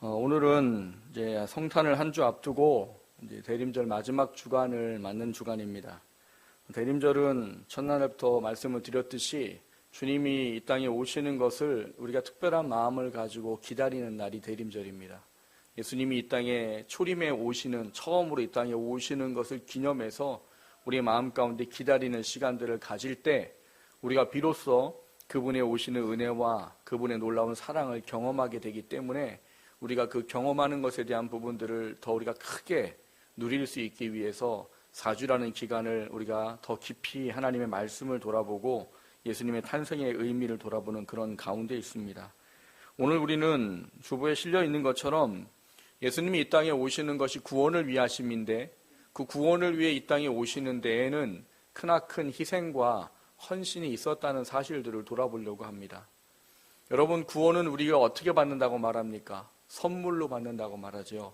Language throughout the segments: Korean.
오늘은 이제 성탄을 한 주 앞두고 이제 대림절 마지막 주간을 맞는 주간입니다. 대림절은 첫날부터 말씀을 드렸듯이 주님이 이 땅에 오시는 것을 우리가 특별한 마음을 가지고 기다리는 날이 대림절입니다. 예수님이 이 땅에 초림에 오시는, 처음으로 이 땅에 오시는 것을 기념해서 우리의 마음 가운데 기다리는 시간들을 가질 때 우리가 비로소 그분의 오시는 은혜와 그분의 놀라운 사랑을 경험하게 되기 때문에 우리가 그 경험하는 것에 대한 부분들을 더 우리가 크게 누릴 수 있기 위해서 4주라는 기간을 우리가 더 깊이 하나님의 말씀을 돌아보고 예수님의 탄생의 의미를 돌아보는 그런 가운데 있습니다. 오늘 우리는 주보에 실려 있는 것처럼 예수님이 이 땅에 오시는 것이 구원을 위하심인데 그 구원을 위해 이 땅에 오시는 데에는 크나큰 희생과 헌신이 있었다는 사실들을 돌아보려고 합니다. 여러분, 구원은 우리가 어떻게 받는다고 말합니까? 선물로 받는다고 말하죠.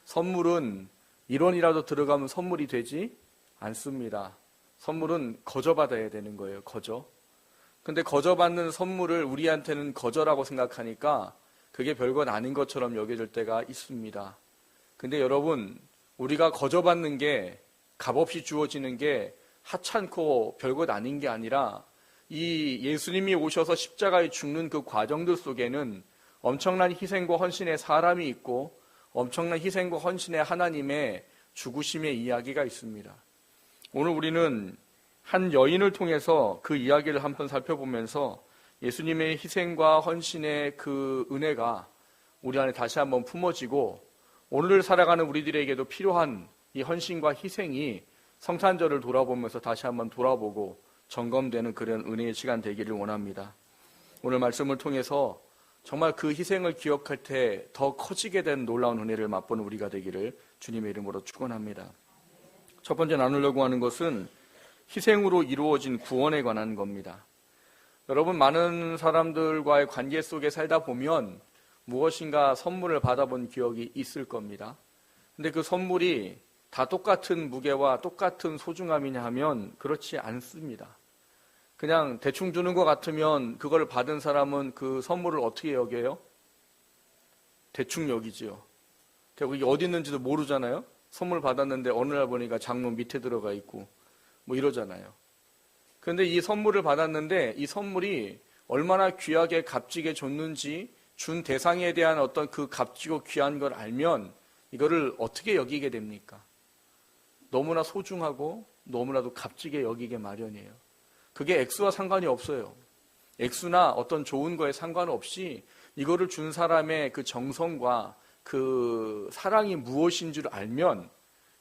선물은 1원이라도 들어가면 선물이 되지 않습니다. 선물은 거저받아야 되는 거예요. 거저. 근데 거저받는 선물을 우리한테는 거저라고 생각하니까 그게 별것 아닌 것처럼 여겨질 때가 있습니다. 근데 여러분, 우리가 거저받는 게 값없이 주어지는 게 하찮고 별것 아닌 게 아니라 이 예수님이 오셔서 십자가에 죽는 그 과정들 속에는 엄청난 희생과 헌신의 사람이 있고 엄청난 희생과 헌신의 하나님의 죽으심의 이야기가 있습니다. 오늘 우리는 한 여인을 통해서 그 이야기를 한번 살펴보면서 예수님의 희생과 헌신의 그 은혜가 우리 안에 다시 한번 품어지고 오늘을 살아가는 우리들에게도 필요한 이 헌신과 희생이 성탄절을 돌아보면서 다시 한번 돌아보고 점검되는 그런 은혜의 시간 되기를 원합니다. 오늘 말씀을 통해서 정말 그 희생을 기억할 때 더 커지게 된 놀라운 은혜를 맛보는 우리가 되기를 주님의 이름으로 축원합니다. 첫 번째 나누려고 하는 것은 희생으로 이루어진 구원에 관한 겁니다. 여러분, 많은 사람들과의 관계 속에 살다 보면 무엇인가 선물을 받아본 기억이 있을 겁니다. 근데 그 선물이 다 똑같은 무게와 똑같은 소중함이냐 하면 그렇지 않습니다. 그냥 대충 주는 것 같으면 그걸 받은 사람은 그 선물을 어떻게 여겨요? 대충 여기지요. 그리고 이게 어디 있는지도 모르잖아요. 선물 받았는데 어느 날 보니까 장롱 밑에 들어가 있고 뭐 이러잖아요. 그런데 이 선물을 받았는데 이 선물이 얼마나 귀하게 값지게 줬는지 준 대상에 대한 어떤 그 값지고 귀한 걸 알면 이거를 어떻게 여기게 됩니까? 너무나 소중하고 너무나도 값지게 여기게 마련이에요. 그게 액수와 상관이 없어요. 액수나 어떤 좋은 거에 상관없이 이거를 준 사람의 그 정성과 그 사랑이 무엇인 줄 알면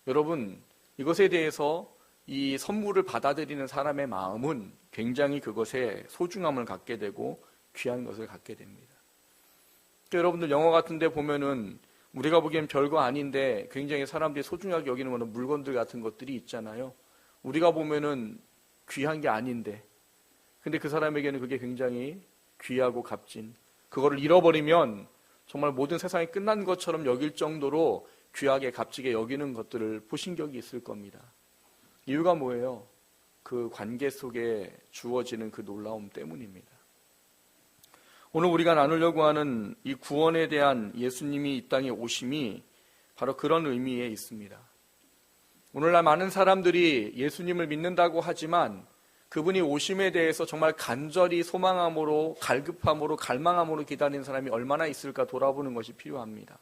여러분, 이것에 대해서 이 선물을 받아들이는 사람의 마음은 굉장히 그것에 소중함을 갖게 되고 귀한 것을 갖게 됩니다. 여러분들 영화 같은 데 보면은 우리가 보기엔 별거 아닌데 굉장히 사람들이 소중하게 여기는 거는 물건들 같은 것들이 있잖아요. 우리가 보면은 귀한 게 아닌데 근데 그 사람에게는 그게 굉장히 귀하고 값진, 그거를 잃어버리면 정말 모든 세상이 끝난 것처럼 여길 정도로 귀하게 값지게 여기는 것들을 보신 적이 있을 겁니다. 이유가 뭐예요? 그 관계 속에 주어지는 그 놀라움 때문입니다. 오늘 우리가 나누려고 하는 이 구원에 대한 예수님이 이 땅에 오심이 바로 그런 의미에 있습니다. 오늘날 많은 사람들이 예수님을 믿는다고 하지만 그분이 오심에 대해서 정말 간절히 소망함으로, 갈급함으로, 갈망함으로 기다리는 사람이 얼마나 있을까 돌아보는 것이 필요합니다.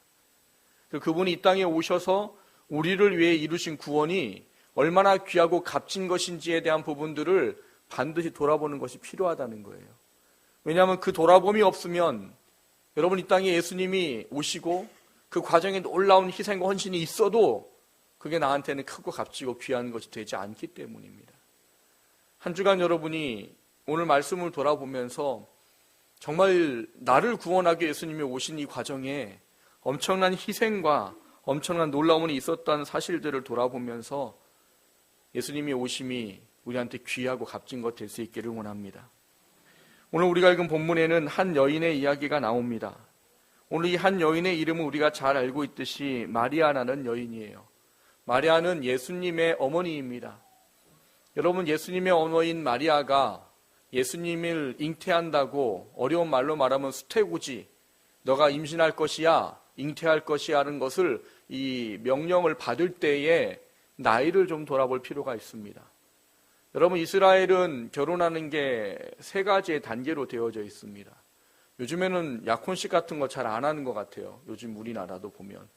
그분이 이 땅에 오셔서 우리를 위해 이루신 구원이 얼마나 귀하고 값진 것인지에 대한 부분들을 반드시 돌아보는 것이 필요하다는 거예요. 왜냐하면 그 돌아봄이 없으면 여러분, 이 땅에 예수님이 오시고 그 과정에 놀라운 희생과 헌신이 있어도 그게 나한테는 크고 값지고 귀한 것이 되지 않기 때문입니다. 한 주간 여러분이 오늘 말씀을 돌아보면서 정말 나를 구원하기 위해 예수님이 오신 이 과정에 엄청난 희생과 엄청난 놀라움이 있었다는 사실들을 돌아보면서 예수님이 오심이 우리한테 귀하고 값진 것 될 수 있기를 원합니다. 오늘 우리가 읽은 본문에는 한 여인의 이야기가 나옵니다. 오늘 이 한 여인의 이름은 우리가 잘 알고 있듯이 마리아라는 여인이에요. 마리아는 예수님의 어머니입니다. 여러분, 예수님의 어머니인 마리아가 예수님을 잉태한다고 어려운 말로 말하면 수태고지, 너가 임신할 것이야, 잉태할 것이라는 것을 이 명령을 받을 때에 나이를 좀 돌아볼 필요가 있습니다. 여러분, 이스라엘은 결혼하는 게 세 가지의 단계로 되어져 있습니다. 요즘에는 약혼식 같은 거 잘 안 하는 것 같아요. 요즘 우리나라도 보면.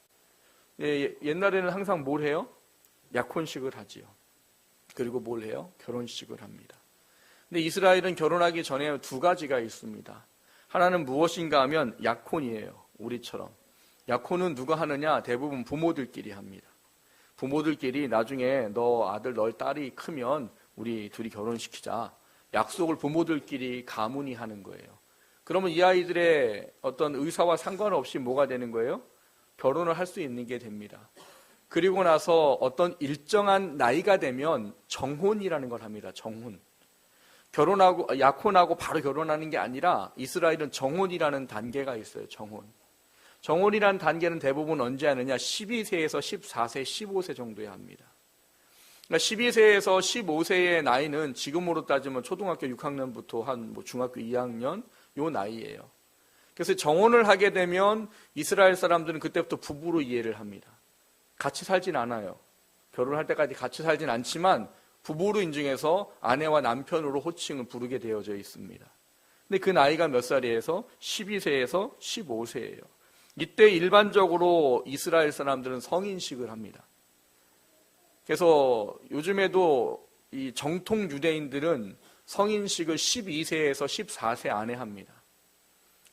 옛날에는 항상 뭘 해요? 약혼식을 하지요. 그리고 뭘 해요? 결혼식을 합니다. 근데 이스라엘은 결혼하기 전에 두 가지가 있습니다. 하나는 무엇인가 하면 약혼이에요. 우리처럼. 약혼은 누가 하느냐? 대부분 부모들끼리 합니다. 부모들끼리 나중에 너 아들, 너 딸이 크면 우리 둘이 결혼시키자. 약속을 부모들끼리 가문이 하는 거예요. 그러면 이 아이들의 어떤 의사와 상관없이 뭐가 되는 거예요? 결혼을 할 수 있는 게 됩니다. 그리고 나서 어떤 일정한 나이가 되면 정혼이라는 걸 합니다. 정혼. 결혼하고, 약혼하고 바로 결혼하는 게 아니라 이스라엘은 정혼이라는 단계가 있어요. 정혼. 정혼이라는 단계는 대부분 언제 하느냐? 12세에서 14세, 15세 정도에 합니다. 그러니까 12세에서 15세의 나이는 지금으로 따지면 초등학교 6학년부터 한 중학교 2학년 요 나이예요. 그래서 정혼을 하게 되면 이스라엘 사람들은 그때부터 부부로 이해를 합니다. 같이 살진 않아요. 결혼할 때까지 같이 살진 않지만 부부로 인정해서 아내와 남편으로 호칭을 부르게 되어져 있습니다. 근데 그 나이가 몇 살이에서? 12세에서 15세예요. 이때 일반적으로 이스라엘 사람들은 성인식을 합니다. 그래서 요즘에도 이 정통 유대인들은 성인식을 12세에서 14세 안에 합니다.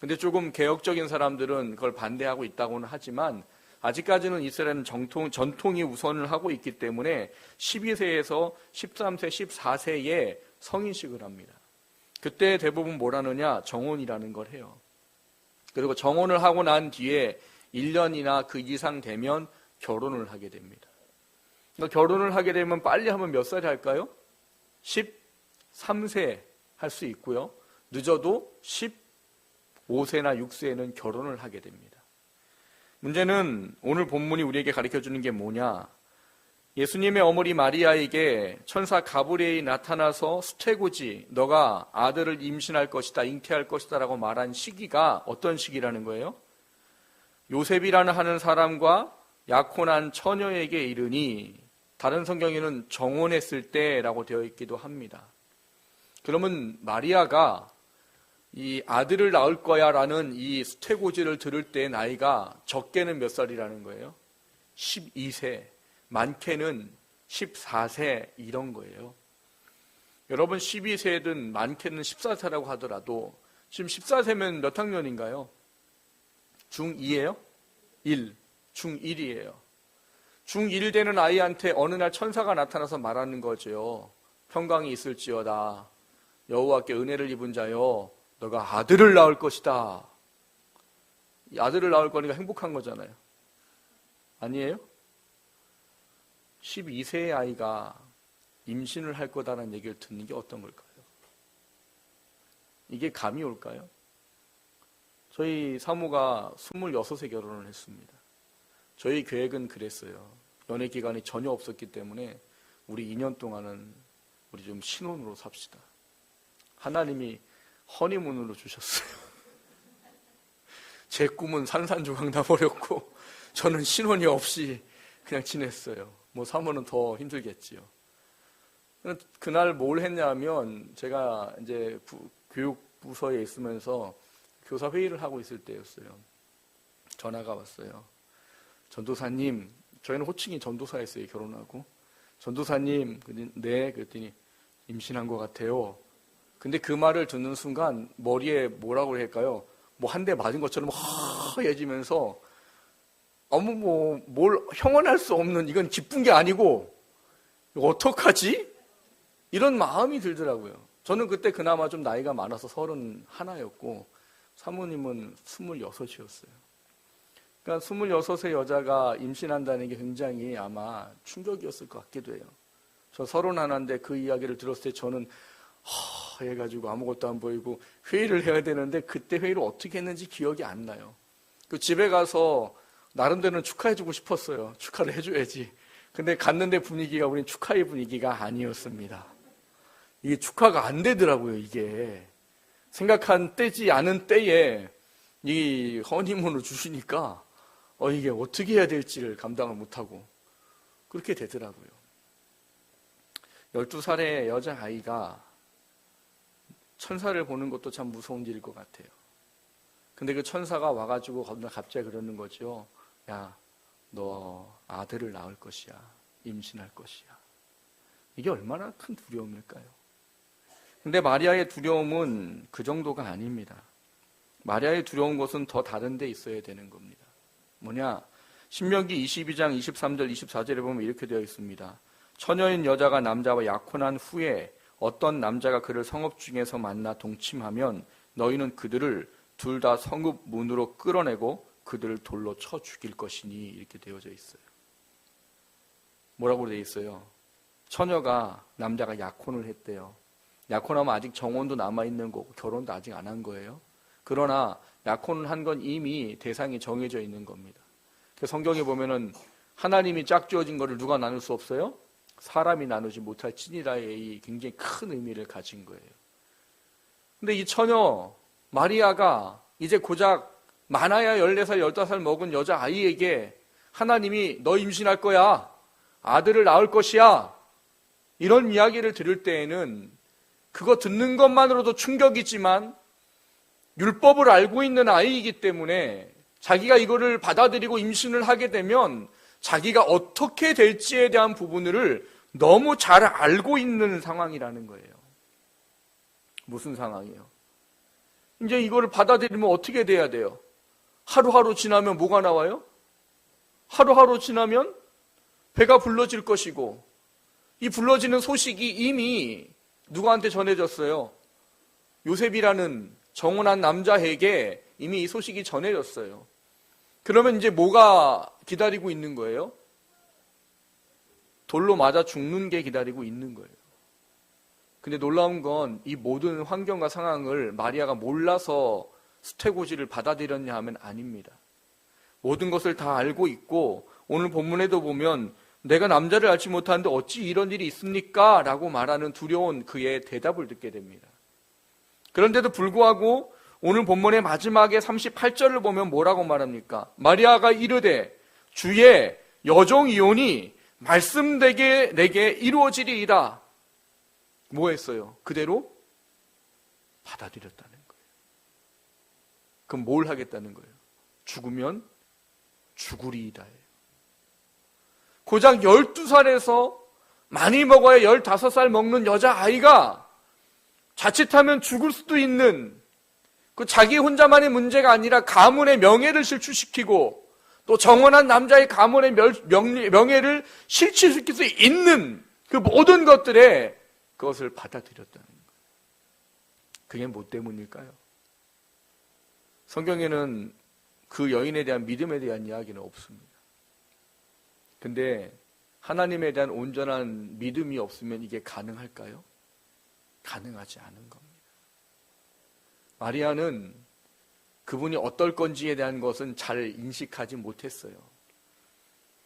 근데 조금 개혁적인 사람들은 그걸 반대하고 있다고는 하지만 아직까지는 이스라엘은 전통이 우선을 하고 있기 때문에 12세에서 13세, 14세에 성인식을 합니다. 그때 대부분 뭘 하느냐? 정혼이라는 걸 해요. 그리고 정혼을 하고 난 뒤에 1년이나 그 이상 되면 결혼을 하게 됩니다. 그러니까 결혼을 하게 되면 빨리 하면 몇 살에 할까요? 13세 할 수 있고요. 늦어도 15세나 6세에는 결혼을 하게 됩니다. 문제는 오늘 본문이 우리에게 가르쳐주는 게 뭐냐? 예수님의 어머니 마리아에게 천사 가브리엘이 나타나서 수태고지 너가 아들을 임신할 것이다, 잉태할 것이다 라고 말한 시기가 어떤 시기라는 거예요? 요셉이라는 하는 사람과 약혼한 처녀에게 이르니, 다른 성경에는 정혼했을 때라고 되어 있기도 합니다. 그러면 마리아가 이 아들을 낳을 거야 라는 이 수태고지를 들을 때 나이가 적게는 몇 살이라는 거예요? 12세, 많게는 14세 이런 거예요. 여러분 12세든 많게는 14세라고 하더라도 지금 14세면 몇 학년인가요? 중2예요? 1, 중1이에요. 중1 되는 아이한테 어느 날 천사가 나타나서 말하는 거죠. 평강이 있을지어다. 여호와께 은혜를 입은 자여, 너가 아들을 낳을 것이다. 이 아들을 낳을 거니까 행복한 거잖아요. 아니에요? 12세의 아이가 임신을 할 거다라는 얘기를 듣는 게 어떤 걸까요? 이게 감이 올까요? 저희 사모가 26세 결혼을 했습니다. 저희 계획은 그랬어요. 연애 기간이 전혀 없었기 때문에 우리 2년 동안은 우리 좀 신혼으로 삽시다. 하나님이 허니문으로 주셨어요. 제 꿈은 산산조각 나버렸고 저는 신혼이 없이 그냥 지냈어요. 뭐 사모는 더 힘들겠지요. 그날 뭘 했냐면 제가 이제 교육부서에 있으면서 교사 회의를 하고 있을 때였어요. 전화가 왔어요. 전도사님, 저희는 호칭이 전도사였어요. 결혼하고. 전도사님, 네, 그랬더니 임신한 것 같아요. 근데 그 말을 듣는 순간 머리에 뭐라고 할까요? 뭐 한 대 맞은 것처럼 하얘지면서 뭘 형언할 수 없는, 이건 기쁜 게 아니고 이거 어떡하지? 이런 마음이 들더라고요. 저는 그때 그나마 좀 나이가 많아서 31이었고 사모님은 26이었어요. 그러니까 26의 여자가 임신한다는 게 굉장히 아마 충격이었을 것 같기도 해요. 저 31인데 그 이야기를 들었을 때 저는 해가지고 아무것도 안 보이고 회의를 해야 되는데 그때 회의를 어떻게 했는지 기억이 안 나요. 그 집에 가서 나름대로는 축하해주고 싶었어요. 축하를 해줘야지. 근데 갔는데 분위기가 우린 축하의 분위기가 아니었습니다. 이게 축하가 안 되더라고요. 이게 생각한 때지 않은 때에 이 허니문을 주시니까 이게 어떻게 해야 될지를 감당을 못하고 그렇게 되더라고요. 12살의 여자아이가 천사를 보는 것도 참 무서운 일일 것 같아요. 근데 그 천사가 와가지고 갑자기 그러는 거죠. 야, 너 아들을 낳을 것이야. 임신할 것이야. 이게 얼마나 큰 두려움일까요? 근데 마리아의 두려움은 그 정도가 아닙니다. 마리아의 두려운 것은 더 다른 데 있어야 되는 겁니다. 뭐냐? 신명기 22장 23절 24절에 보면 이렇게 되어 있습니다. 처녀인 여자가 남자와 약혼한 후에 어떤 남자가 그를 성읍 중에서 만나 동침하면 너희는 그들을 둘 다 성읍 문으로 끌어내고 그들을 돌로 쳐 죽일 것이니 이렇게 되어져 있어요. 뭐라고 되어 있어요? 처녀가 남자가 약혼을 했대요. 약혼하면 아직 정혼도 남아있는 거고 결혼도 아직 안 한 거예요. 그러나 약혼을 한 건 이미 대상이 정해져 있는 겁니다. 성경에 보면은 하나님이 짝지어진 거를 누가 나눌 수 없어요? 사람이 나누지 못할 찐이라의 굉장히 큰 의미를 가진 거예요. 근데 이 처녀 마리아가 이제 고작 많아야 14살, 15살 먹은 여자아이에게 하나님이 너 임신할 거야. 아들을 낳을 것이야. 이런 이야기를 들을 때에는 그거 듣는 것만으로도 충격이지만 율법을 알고 있는 아이이기 때문에 자기가 이거를 받아들이고 임신을 하게 되면 자기가 어떻게 될지에 대한 부분을 너무 잘 알고 있는 상황이라는 거예요. 무슨 상황이에요? 이제 이거를 받아들이면 어떻게 돼야 돼요? 하루하루 지나면 뭐가 나와요? 하루하루 지나면 배가 불러질 것이고 이 불러지는 소식이 이미 누구한테 전해졌어요? 요셉이라는 정혼한 남자에게 이미 이 소식이 전해졌어요. 그러면 이제 뭐가 기다리고 있는 거예요? 돌로 맞아 죽는 게 기다리고 있는 거예요. 근데 놀라운 건 이 모든 환경과 상황을 마리아가 몰라서 수태고지를 받아들였냐 하면 아닙니다. 모든 것을 다 알고 있고 오늘 본문에도 보면 내가 남자를 알지 못하는데 어찌 이런 일이 있습니까? 라고 말하는 두려운 그의 대답을 듣게 됩니다. 그런데도 불구하고 오늘 본문의 마지막에 38절을 보면 뭐라고 말합니까? 마리아가 이르되 주의 여종이오니 말씀되게 내게 이루어지리이다. 뭐 했어요? 그대로 받아들였다는 거예요. 그럼 뭘 하겠다는 거예요? 죽으면 죽으리이다예요. 고작 12살에서 많이 먹어야 15살 먹는 여자아이가 자칫하면 죽을 수도 있는 그 자기 혼자만의 문제가 아니라 가문의 명예를 실추시키고 또 정혼한 남자의 가문의 명예를 실추시킬 수 있는 그 모든 것들에 그것을 받아들였다는 거예요. 그게 뭐 때문일까요? 성경에는 그 여인에 대한 믿음에 대한 이야기는 없습니다. 근데 하나님에 대한 온전한 믿음이 없으면 이게 가능할까요? 가능하지 않은 겁니다. 마리아는 그분이 어떨 건지에 대한 것은 잘 인식하지 못했어요.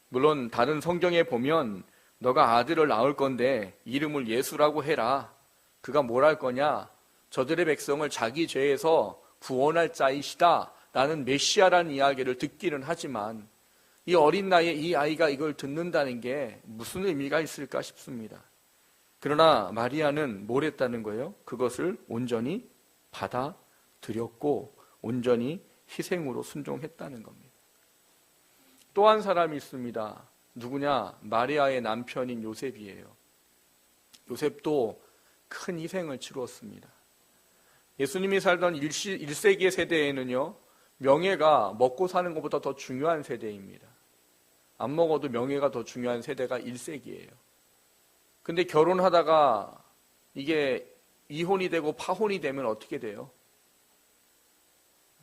물론 다른 성경에 보면 너가 아들을 낳을 건데 이름을 예수라고 해라. 그가 뭘 할 거냐? 저들의 백성을 자기 죄에서 구원할 자이시다 라는 메시아라는 이야기를 듣기는 하지만 이 어린 나이에 이 아이가 이걸 듣는다는 게 무슨 의미가 있을까 싶습니다. 그러나 마리아는 뭘 했다는 거예요? 그것을 온전히 받아들였고 온전히 희생으로 순종했다는 겁니다. 또 한 사람이 있습니다. 누구냐? 마리아의 남편인 요셉이에요. 요셉도 큰 희생을 치루었습니다. 예수님이 살던 1세기의 세대에는요, 명예가 먹고 사는 것보다 더 중요한 세대입니다. 안 먹어도 명예가 더 중요한 세대가 1세기예요. 근데 결혼하다가 이게 이혼이 되고 파혼이 되면 어떻게 돼요?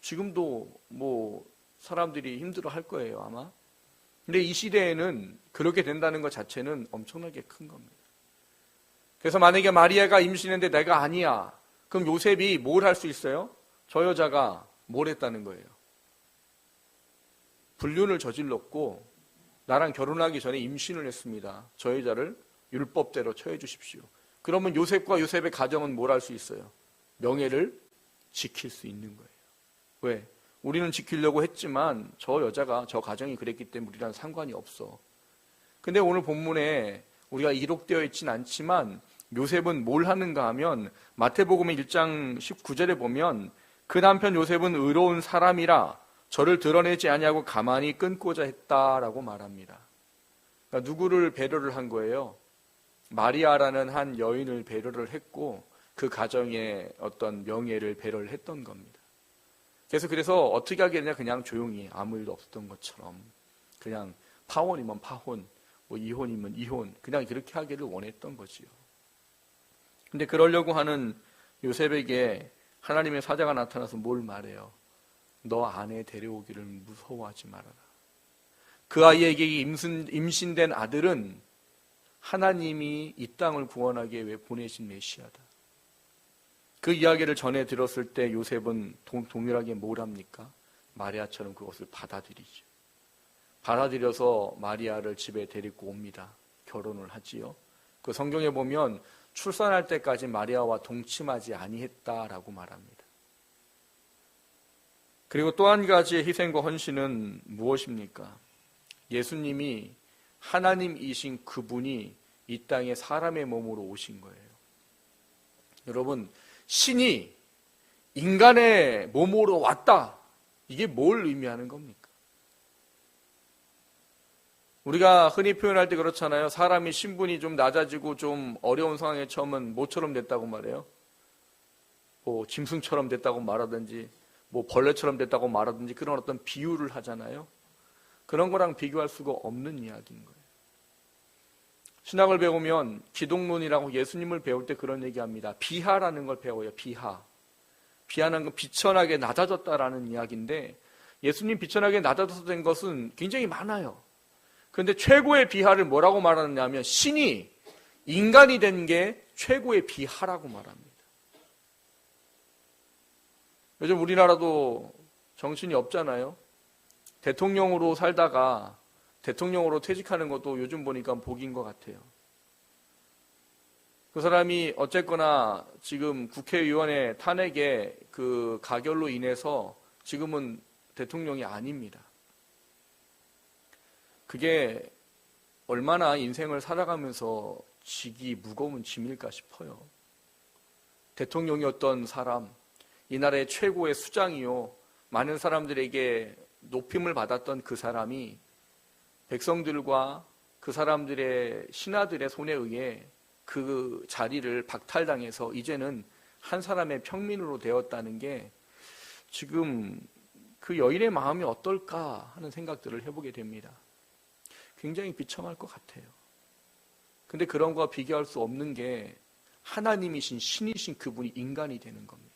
지금도 뭐 사람들이 힘들어 할 거예요, 아마. 근데 이 시대에는 그렇게 된다는 것 자체는 엄청나게 큰 겁니다. 그래서 만약에 마리아가 임신했는데 내가 아니야. 그럼 요셉이 뭘 할 수 있어요? 저 여자가 뭘 했다는 거예요? 불륜을 저질렀고 나랑 결혼하기 전에 임신을 했습니다. 저 여자를 율법대로 처해 주십시오. 그러면 요셉과 요셉의 가정은 뭘 할 수 있어요? 명예를 지킬 수 있는 거예요. 왜? 우리는 지키려고 했지만 저 여자가, 저 가정이 그랬기 때문에 우리랑 상관이 없어. 근데 오늘 본문에 우리가 기록되어 있진 않지만 요셉은 뭘 하는가 하면 마태복음 1장 19절에 보면 그 남편 요셉은 의로운 사람이라 저를 드러내지 아니하고 가만히 끊고자 했다라고 말합니다. 그러니까 누구를 배려를 한 거예요? 마리아라는 한 여인을 배려를 했고 그 가정의 어떤 명예를 배려를 했던 겁니다. 그래서 어떻게 하게 되냐, 그냥 조용히 아무 일도 없었던 것처럼 그냥 파혼이면 파혼, 뭐 이혼이면 이혼, 그냥 그렇게 하기를 원했던 거지요. 근데 그러려고 하는 요셉에게 하나님의 사자가 나타나서 뭘 말해요? 너 아내 데려오기를 무서워하지 말아라. 그 아이에게 임신된 아들은 하나님이 이 땅을 구원하기 위해 보내신 메시아다. 그 이야기를 전해 들었을 때 요셉은 동일하게 뭘 합니까? 마리아처럼 그것을 받아들이죠. 받아들여서 마리아를 집에 데리고 옵니다. 결혼을 하지요. 그 성경에 보면 출산할 때까지 마리아와 동침하지 아니했다라고 말합니다. 그리고 또 한 가지의 희생과 헌신은 무엇입니까? 예수님이 하나님이신 그분이 이 땅에 사람의 몸으로 오신 거예요. 여러분, 신이 인간의 몸으로 왔다. 이게 뭘 의미하는 겁니까? 우리가 흔히 표현할 때 그렇잖아요. 사람이 신분이 좀 낮아지고 좀 어려운 상황에 처하면 뭐처럼 됐다고 말해요? 뭐 짐승처럼 됐다고 말하든지 뭐 벌레처럼 됐다고 말하든지 그런 어떤 비유를 하잖아요. 그런 거랑 비교할 수가 없는 이야기인 거예요. 신학을 배우면 기독론이라고 예수님을 배울 때 그런 얘기합니다. 비하라는 걸 배워요. 비하. 비하는 건 비천하게 낮아졌다라는 이야기인데 예수님 비천하게 낮아져서 된 것은 굉장히 많아요. 그런데 최고의 비하를 뭐라고 말하느냐 하면 신이 인간이 된 게 최고의 비하라고 말합니다. 요즘 우리나라도 정신이 없잖아요. 대통령으로 살다가 대통령으로 퇴직하는 것도 요즘 보니까 복인 것 같아요. 그 사람이 어쨌거나 지금 국회의원의 탄핵에 그 가결로 인해서 지금은 대통령이 아닙니다. 그게 얼마나 인생을 살아가면서 지기 무거운 짐일까 싶어요. 대통령이었던 사람, 이 나라의 최고의 수장이요, 많은 사람들에게 높임을 받았던 그 사람이 백성들과 그 사람들의 신하들의 손에 의해 그 자리를 박탈당해서 이제는 한 사람의 평민으로 되었다는 게 지금 그 여인의 마음이 어떨까 하는 생각들을 해보게 됩니다. 굉장히 비참할 것 같아요. 근데 그런 거와 비교할 수 없는 게 하나님이신 신이신 그분이 인간이 되는 겁니다.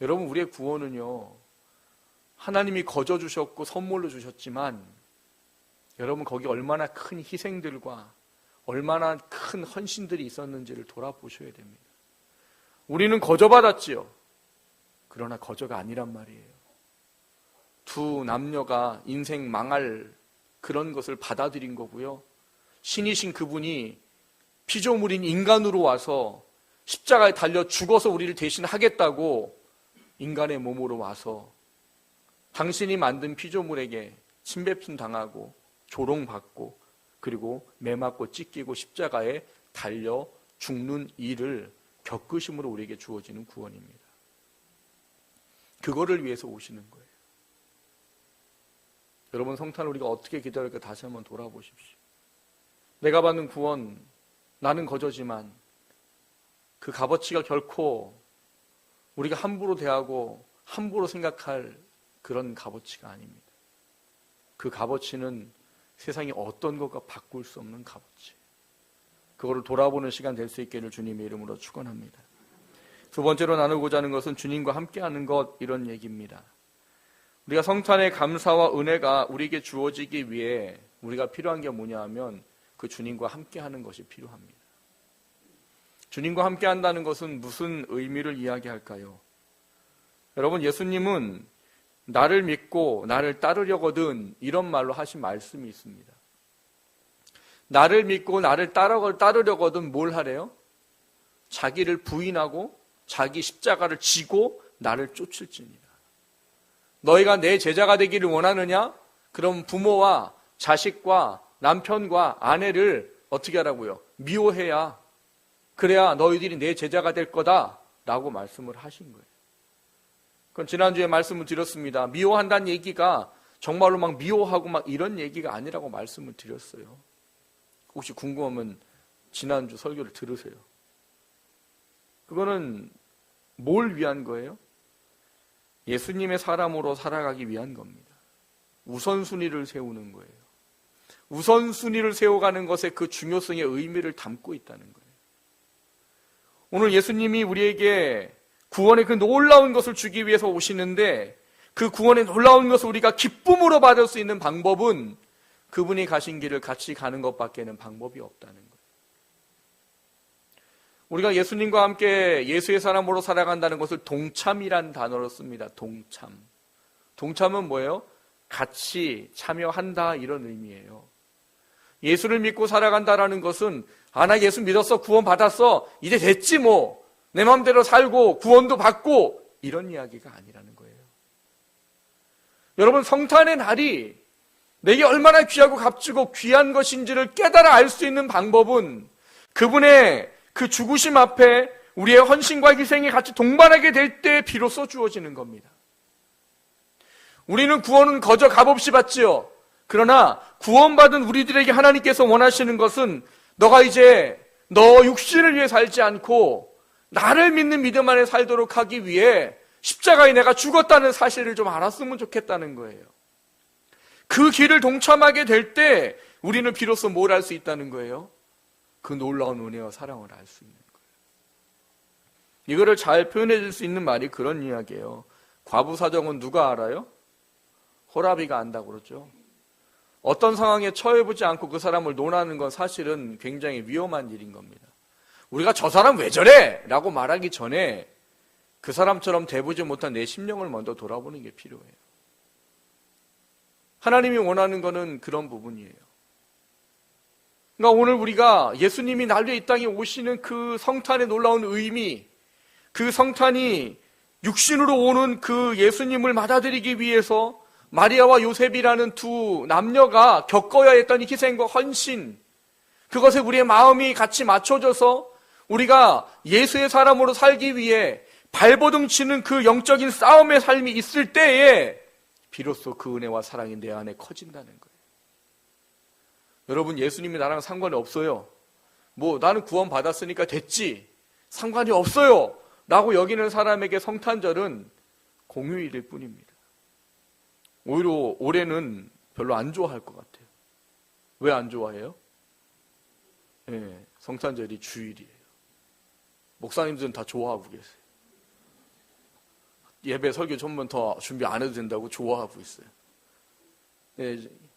여러분, 우리의 구원은요, 하나님이 거저 주셨고 선물로 주셨지만 여러분, 거기 얼마나 큰 희생들과 얼마나 큰 헌신들이 있었는지를 돌아보셔야 됩니다. 우리는 거저 받았지요. 그러나 거저가 아니란 말이에요. 두 남녀가 인생 망할 그런 것을 받아들인 거고요. 신이신 그분이 피조물인 인간으로 와서 십자가에 달려 죽어서 우리를 대신하겠다고 인간의 몸으로 와서 당신이 만든 피조물에게 침뱉음 당하고 조롱받고 그리고 매맞고 찢기고 십자가에 달려 죽는 일을 겪으심으로 우리에게 주어지는 구원입니다. 그거를 위해서 오시는 거예요. 여러분, 성탄을 우리가 어떻게 기다릴까 다시 한번 돌아보십시오. 내가 받는 구원, 나는 거저지만 그 값어치가 결코 우리가 함부로 대하고 함부로 생각할 그런 값어치가 아닙니다. 그 값어치는 세상에 어떤 것과 바꿀 수 없는 값어치. 그거를 돌아보는 시간 될 수 있기를 주님의 이름으로 축원합니다. 두 번째로 나누고자 하는 것은 주님과 함께하는 것, 이런 얘기입니다. 우리가 성탄의 감사와 은혜가 우리에게 주어지기 위해 우리가 필요한 게 뭐냐 하면 그 주님과 함께하는 것이 필요합니다. 주님과 함께한다는 것은 무슨 의미를 이야기할까요? 여러분, 예수님은 나를 믿고 나를 따르려거든, 이런 말로 하신 말씀이 있습니다. 나를 믿고 나를 따르려거든 뭘 하래요? 자기를 부인하고 자기 십자가를 지고 나를 쫓을지니라. 너희가 내 제자가 되기를 원하느냐? 그럼 부모와 자식과 남편과 아내를 어떻게 하라고요? 미워해야, 그래야 너희들이 내 제자가 될 거다 라고 말씀을 하신 거예요. 그건 지난주에 말씀을 드렸습니다. 미워한다는 얘기가 정말로 막 미워하고 막 이런 얘기가 아니라고 말씀을 드렸어요. 혹시 궁금하면 지난주 설교를 들으세요. 그거는 뭘 위한 거예요? 예수님의 사람으로 살아가기 위한 겁니다. 우선순위를 세우는 거예요. 우선순위를 세워가는 것에 그 중요성의 의미를 담고 있다는 거예요. 오늘 예수님이 우리에게 구원의 그 놀라운 것을 주기 위해서 오시는데, 그 구원의 놀라운 것을 우리가 기쁨으로 받을 수 있는 방법은 그분이 가신 길을 같이 가는 것밖에는 방법이 없다는 거예요. 우리가 예수님과 함께 예수의 사람으로 살아간다는 것을 동참이란 단어로 씁니다. 동참. 동참은 뭐예요? 같이 참여한다, 이런 의미예요. 예수를 믿고 살아간다라는 것은 나 예수 믿었어, 구원 받았어, 이제 됐지 뭐, 내 마음대로 살고 구원도 받고, 이런 이야기가 아니라는 거예요. 여러분, 성탄의 날이 내게 얼마나 귀하고 값지고 귀한 것인지를 깨달아 알 수 있는 방법은 그분의 그 죽으심 앞에 우리의 헌신과 희생이 같이 동반하게 될 때 비로소 주어지는 겁니다. 우리는 구원은 거저 값없이 받지요. 그러나 구원받은 우리들에게 하나님께서 원하시는 것은 너가 이제 너 육신을 위해 살지 않고 나를 믿는 믿음 안에 살도록 하기 위해 십자가에 내가 죽었다는 사실을 좀 알았으면 좋겠다는 거예요. 그 길을 동참하게 될 때 우리는 비로소 뭘 알 수 있다는 거예요? 그 놀라운 은혜와 사랑을 알 수 있는 거예요. 이거를 잘 표현해 줄 수 있는 말이 그런 이야기예요. 과부 사정은 누가 알아요? 호라비가 안다고 그러죠. 어떤 상황에 처해보지 않고 그 사람을 논하는 건 사실은 굉장히 위험한 일인 겁니다. 우리가 저 사람 왜 저래? 라고 말하기 전에 그 사람처럼 돼보지 못한 내 심령을 먼저 돌아보는 게 필요해요. 하나님이 원하는 거는 그런 부분이에요. 그러니까 오늘 우리가 예수님이 날 위해 이 땅에 오시는 그 성탄의 놀라운 의미, 그 성탄이 육신으로 오는 그 예수님을 맞아들이기 위해서 마리아와 요셉이라는 두 남녀가 겪어야 했던 이 희생과 헌신, 그것에 우리의 마음이 같이 맞춰져서 우리가 예수의 사람으로 살기 위해 발버둥 치는 그 영적인 싸움의 삶이 있을 때에 비로소 그 은혜와 사랑이 내 안에 커진다는 거예요. 여러분, 예수님이 나랑 상관이 없어요. 뭐 나는 구원 받았으니까 됐지, 상관이 없어요 라고 여기는 사람에게 성탄절은 공휴일일 뿐입니다. 오히려 올해는 별로 안 좋아할 것 같아요. 왜 안 좋아해요? 성탄절이 주일이에요. 목사님들은 다 좋아하고 계세요. 예배 설교 전문 더 준비 안 해도 된다고 좋아하고 있어요.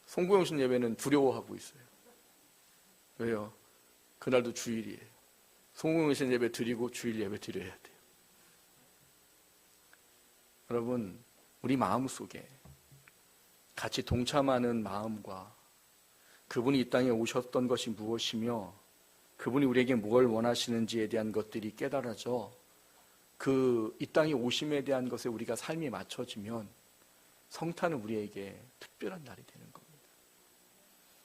송구영신 예배는 두려워하고 있어요. 왜요? 그날도 주일이에요. 송구영신 예배 드리고 주일 예배 드려야 돼요. 여러분, 우리 마음속에 같이 동참하는 마음과 그분이 이 땅에 오셨던 것이 무엇이며 그분이 우리에게 뭘 원하시는지에 대한 것들이 깨달아져 그 이 땅에 오심에 대한 것에 우리가 삶이 맞춰지면 성탄은 우리에게 특별한 날이 되는 겁니다.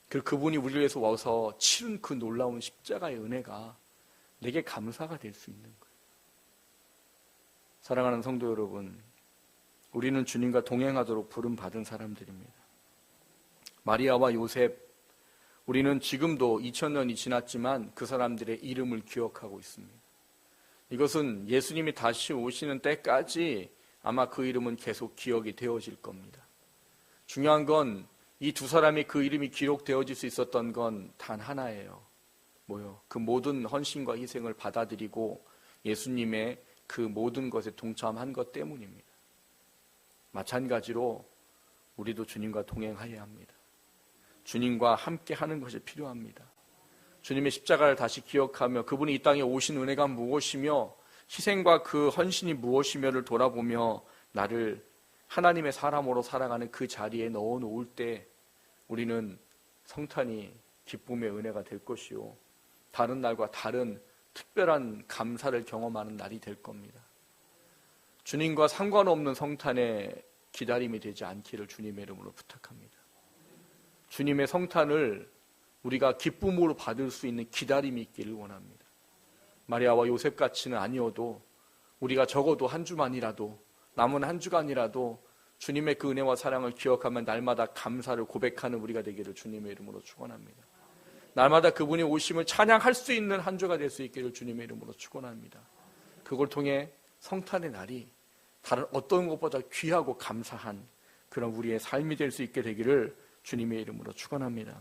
그리고 그분이 우리를 위해서 와서 치른 그 놀라운 십자가의 은혜가 내게 감사가 될 수 있는 거예요. 사랑하는 성도 여러분, 우리는 주님과 동행하도록 부름받은 사람들입니다. 마리아와 요셉, 우리는 지금도 2000년이 지났지만 그 사람들의 이름을 기억하고 있습니다. 이것은 예수님이 다시 오시는 때까지 아마 그 이름은 계속 기억이 되어질 겁니다. 중요한 건 이 두 사람이 그 이름이 기록되어질 수 있었던 건 단 하나예요. 뭐요? 그 모든 헌신과 희생을 받아들이고 예수님의 그 모든 것에 동참한 것 때문입니다. 마찬가지로 우리도 주님과 동행해야 합니다. 주님과 함께 하는 것이 필요합니다. 주님의 십자가를 다시 기억하며 그분이 이 땅에 오신 은혜가 무엇이며 희생과 그 헌신이 무엇이며를 돌아보며 나를 하나님의 사람으로 살아가는 그 자리에 넣어놓을 때 우리는 성탄이 기쁨의 은혜가 될 것이요, 다른 날과 다른 특별한 감사를 경험하는 날이 될 겁니다. 주님과 상관없는 성탄에 기다림이 되지 않기를 주님의 이름으로 부탁합니다. 주님의 성탄을 우리가 기쁨으로 받을 수 있는 기다림이 있기를 원합니다. 마리아와 요셉같이는 아니어도 우리가 적어도 한 주만이라도, 남은 한 주간이라도 주님의 그 은혜와 사랑을 기억하며 날마다 감사를 고백하는 우리가 되기를 주님의 이름으로 축원합니다. 날마다 그분이 오심을 찬양할 수 있는 한 주가 될 수 있기를 주님의 이름으로 축원합니다. 그걸 통해 성탄의 날이 다른 어떤 것보다 귀하고 감사한 그런 우리의 삶이 될 수 있게 되기를 주님의 이름으로 축원합니다.